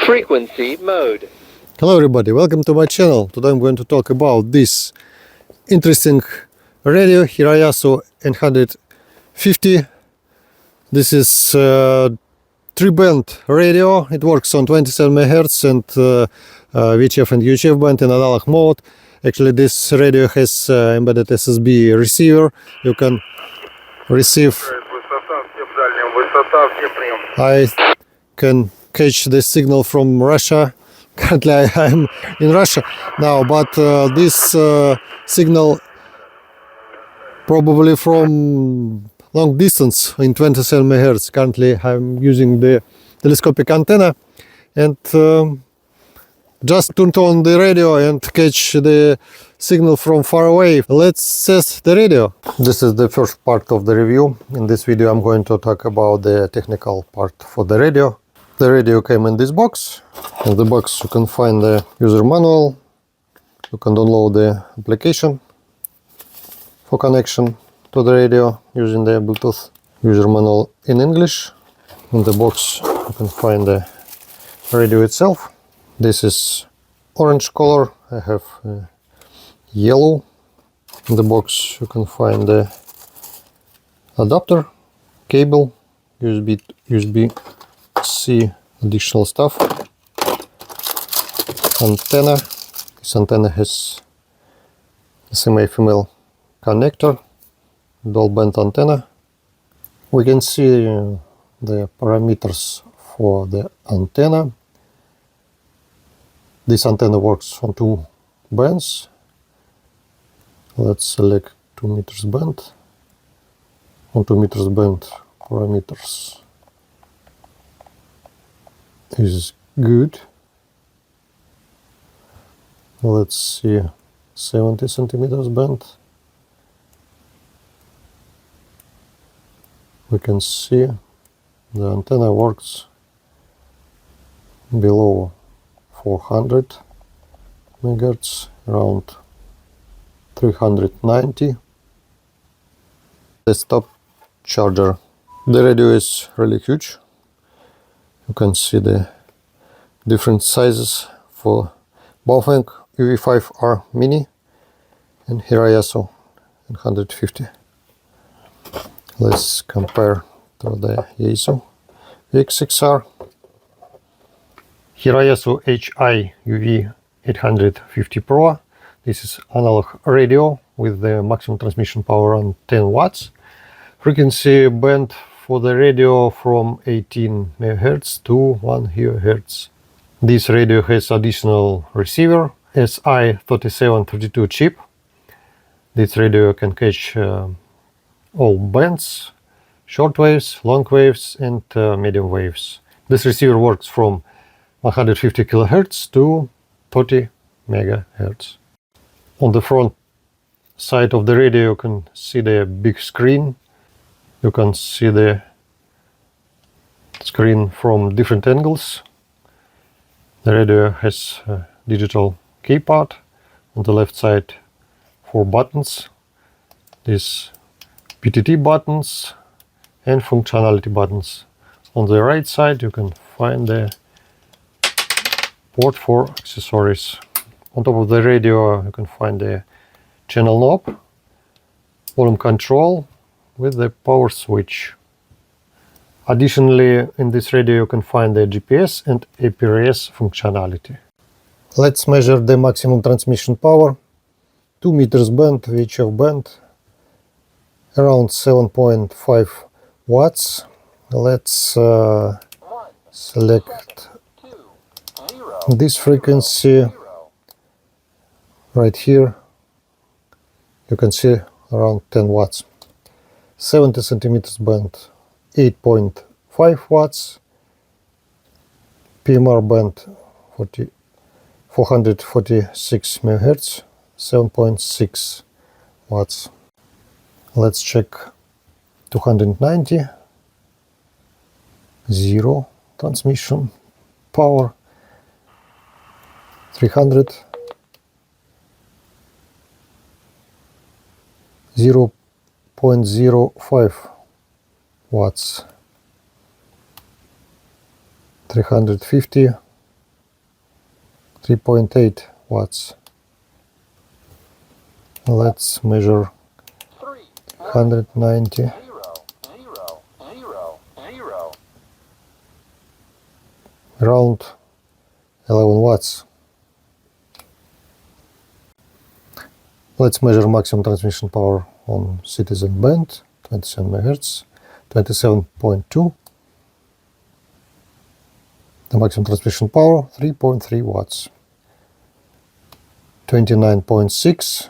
Frequency mode. Hello everybody, welcome to my channel. Today I'm going to talk about this interesting radio, Hiroyasu HI UV850. This is a 3-band radio. It works on 27 MHz and VHF and UHF band in analog mode. Actually this radio has embedded SSB receiver. You can receive. I can catch the signal from Russia. Currently I'm in Russia now, but this signal probably from long distance in 27 MHz. Currently I'm using the telescopic antenna and just turned on the radio and catch the signal from far away. Let's test the radio. This is the first part of the review. In this video I'm going to talk about the technical part for the radio. The radio came in this box. In the box you can find the user manual. You can download the application for connection to the radio using the Bluetooth. User manual in English. In the box you can find the radio itself. This is orange color. I have yellow. In the box you can find the adapter, cable, USB-C, additional stuff, antenna. This antenna has SMA-female connector, dual band antenna. We can see the parameters for the antenna. This antenna works on 2 bands. Let's select 2 meters band. On 2 meters band, parameters is good. Let's see, 70 centimeters band. We can see the antenna works below 400 megahertz, around 390. Desktop charger. The radio is really huge. You can see the different sizes for Baofeng UV5R Mini and Hiroyasu HI. Let's compare to the Yaesu VX6R. Hiroyasu HI UV850Pro. This is analog radio with the maximum transmission power on 10 watts. Frequency band for the radio from 18 MHz to 1 GHz. This radio has additional receiver, SI3732 chip. This radio can catch all bands, short waves, long waves and medium waves. This receiver works from 150 kHz to 30 MHz. On the front side of the radio you can see the big screen. You can see the screen from different angles. The radio has a digital keypad. On the left side 4 buttons. These PTT buttons and functionality buttons. On the right side you can find the port for accessories. On top of the radio you can find the channel knob, volume control with the power switch. Additionally, in this radio you can find the GPS and APRS functionality. Let's measure the maximum transmission power. 2 meters band, VHF band, around 7.5 watts. Let's select this frequency right here. You can see around 10 watts. 70 centimeters band, 8.5 watts. PMR band, 446 MHz, 7.6 watts. Let's check 290, 0 transmission power, 300, 0.05 watts, 350, 3.8 watts. Let's measure 190. Around 11 watts. Let's measure maximum transmission power on citizen band, 27 MHz, 27.2. The maximum transmission power, 3.3 watts. 29.6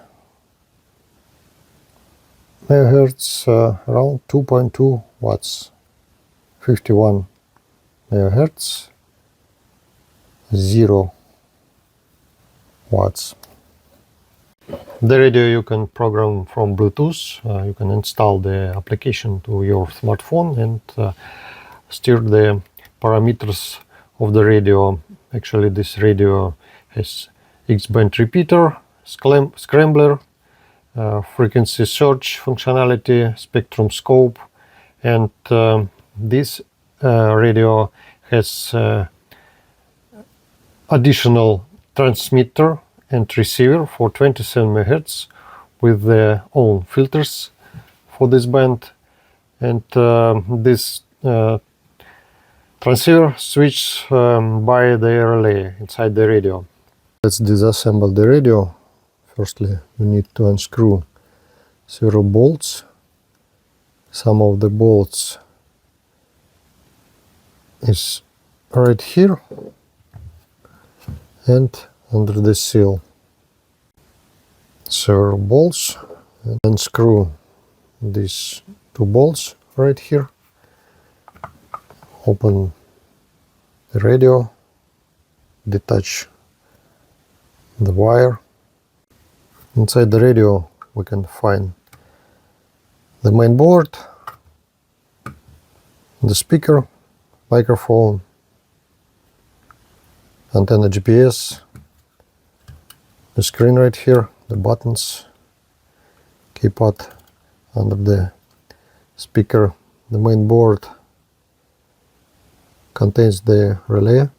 MHz, around 2.2 watts. 51 MHz, 0 watts. The radio you can program from Bluetooth. You can install the application to your smartphone and steer the parameters of the radio. Actually, this radio has X-band repeater, scrambler, frequency search functionality, spectrum scope, and this radio has additional transmitter and receiver for 27 MHz with their own filters for this band, and this transceiver switch by the relay inside the radio. Let's disassemble the radio. Firstly, we need to unscrew several bolts. Some of the bolts is right here and under the seal. Several bolts, and unscrew these two bolts right here. Open the radio, detach the wire. Inside the radio we can find the main board, the speaker, microphone, antenna, GPS, the screen right here, the buttons, keypad under the speaker. The main board contains the relay.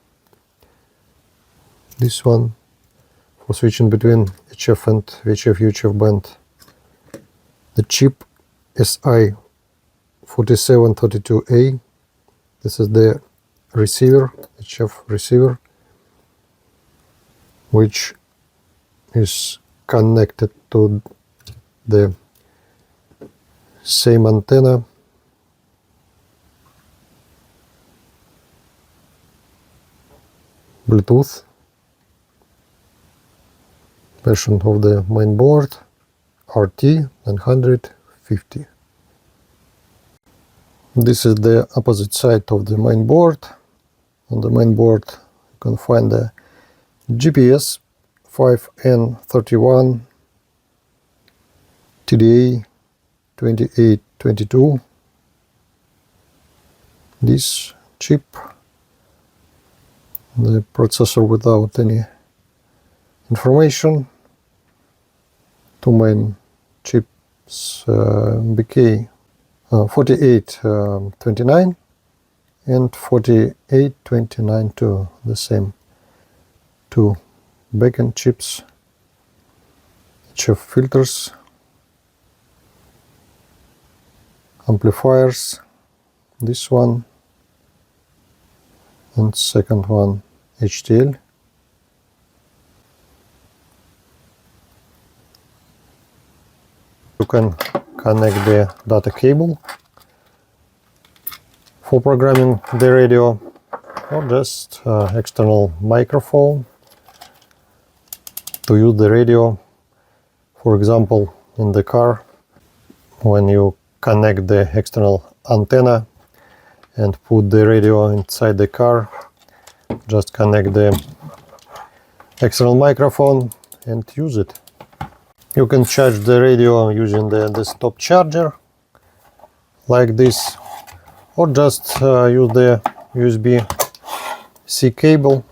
This one for switching between HF and VHF UHF band. The chip SI 4732A. This is the receiver, HF receiver, which is connected to the same antenna. Bluetooth version of the main board, RT 950. This is the opposite side of the main board. On the main board you can find the GPS 5N31, TDA 2822. This chip, the processor without any information. Two main chips, BK 4829 and 4829 too, the same two backend chips, HF filters, amplifiers, this one and second one HTL. You can connect the data cable for programming the radio, or just external microphone to use the radio. For example, in the car, when you connect the external antenna and put the radio inside the car, just connect the external microphone and use it. You can charge the radio using the desktop charger like this, or just use the USB-C cable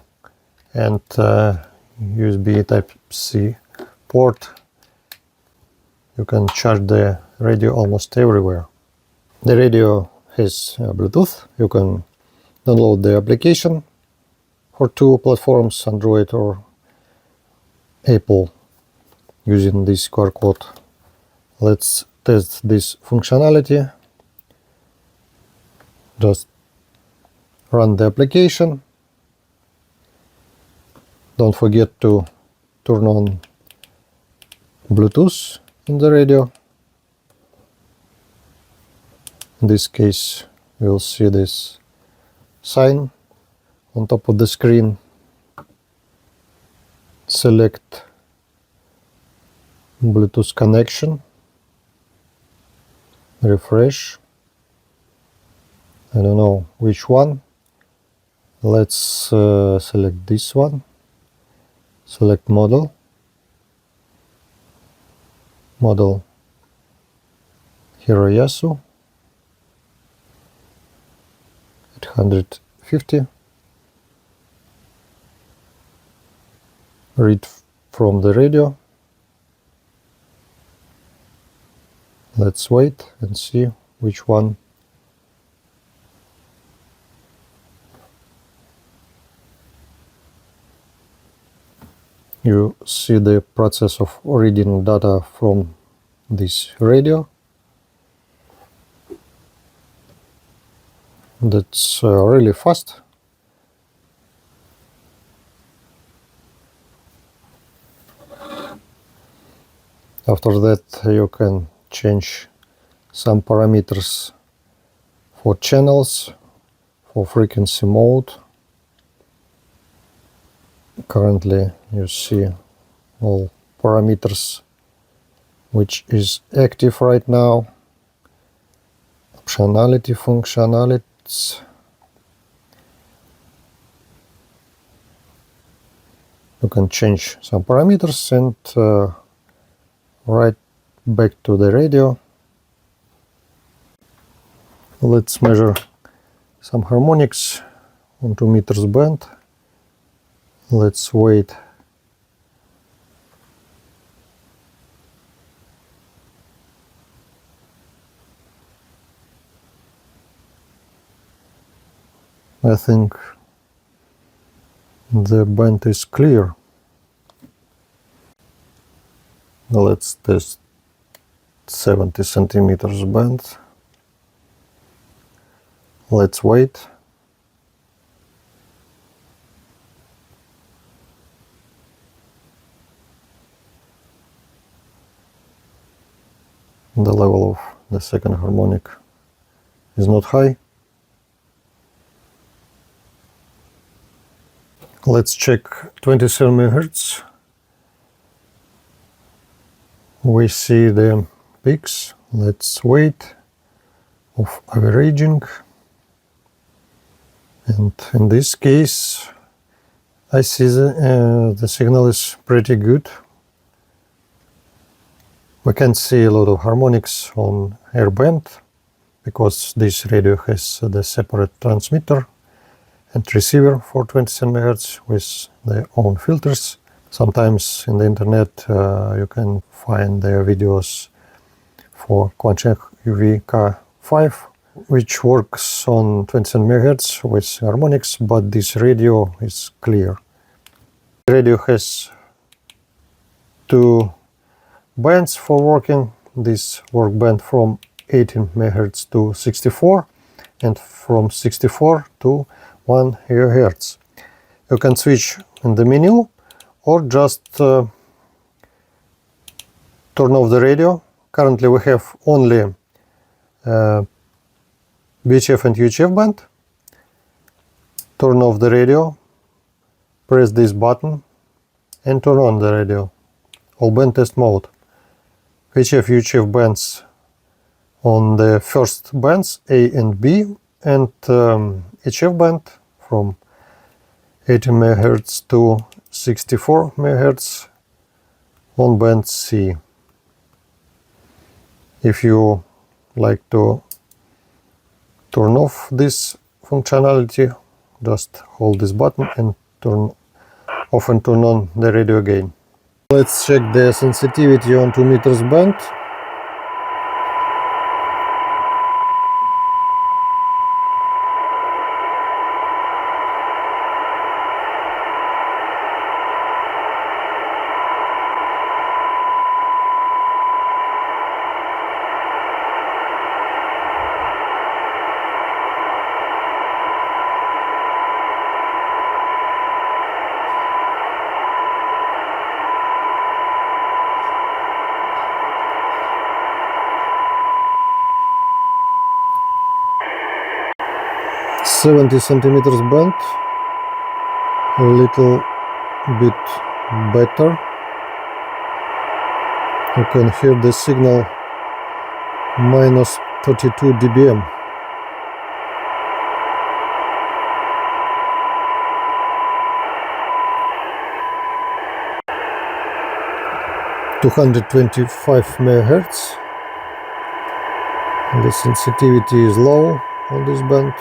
and USB Type-C port. You can charge the radio almost everywhere. The radio has Bluetooth. You can download the application for two platforms, Android or Apple using this QR code. Let's test this functionality. Just run the application. Don't forget to turn on Bluetooth in the radio. In this case, you'll see this sign on top of the screen. Select Bluetooth connection. Refresh. I don't know which one. Let's select this one. Select model. Model Hiroyasu 850. Read from the radio. Let's wait and see which one. You see the process of reading data from this radio. That's really fast. After that, you can change some parameters for channels, for frequency mode. Currently, you see all parameters which is active right now. Optionality, functionalities. You can change some parameters and write back to the radio. Let's measure some harmonics on 2 meters band. Let's wait. I think the band is clear. Let's test 70 centimeters band. Let's wait. The level of the second harmonic is not high. Let's check 27 MHz. We see the peaks. Let's wait of averaging. And in this case, I see the signal is pretty good. We can see a lot of harmonics on air band because this radio has the separate transmitter and receiver for 27 MHz with their own filters. Sometimes in the internet you can find their videos for Quancheck UV850Pro, which works on 27 MHz with harmonics, but this radio is clear. The radio has two bands for working. This work band from 18 MHz to 64 and from 64 to 1 GHz. You can switch in the menu or just turn off the radio. Currently we have only VHF and UHF band. Turn off the radio, press this button and turn on the radio. All band test mode. VHF, UHF bands on the first bands A and B, and HF band from 18 MHz to 64 MHz on band C. If you like to turn off this functionality, just hold this button and turn off and turn on the radio again. Let's check the sensitivity on 2 meters band. 70 centimeters band, a little bit better. You can hear the signal minus 32 dBm. (225 megahertz). The sensitivity is low on this band.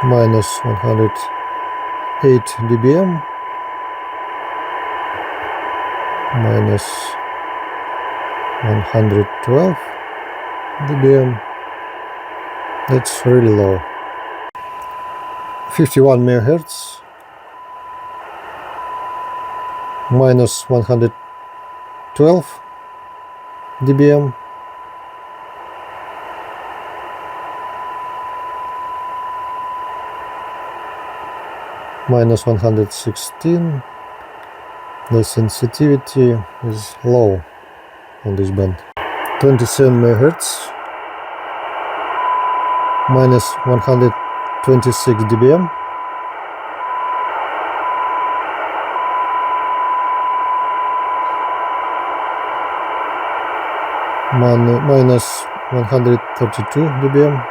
Minus 108 dBm. Minus 112 dBm. That's really low. 51 megahertz. Minus 112 dBm. Minus 116. The sensitivity is low on this band. 27 megahertz. Minus 126 dBm. Minus 132 dBm.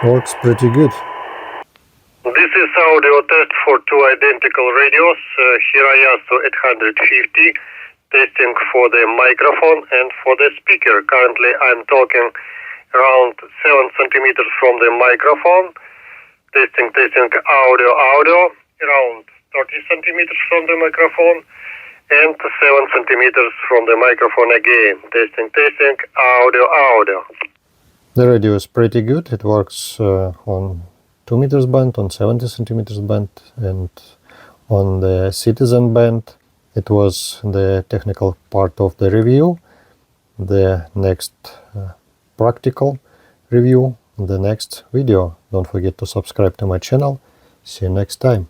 Works pretty good. This is audio test for two identical radios, Hiroyasu 850, testing for the microphone and for the speaker. Currently I'm talking around 7 centimeters from the microphone, testing audio, around 30 centimeters from the microphone, and 7 centimeters from the microphone again, testing audio. The radio is pretty good. It works on 2 meters band, on 70 centimeters band, and on the Citizen band. It was the technical part of the review. The next practical review, the next video. Don't forget to subscribe to my channel. See you next time.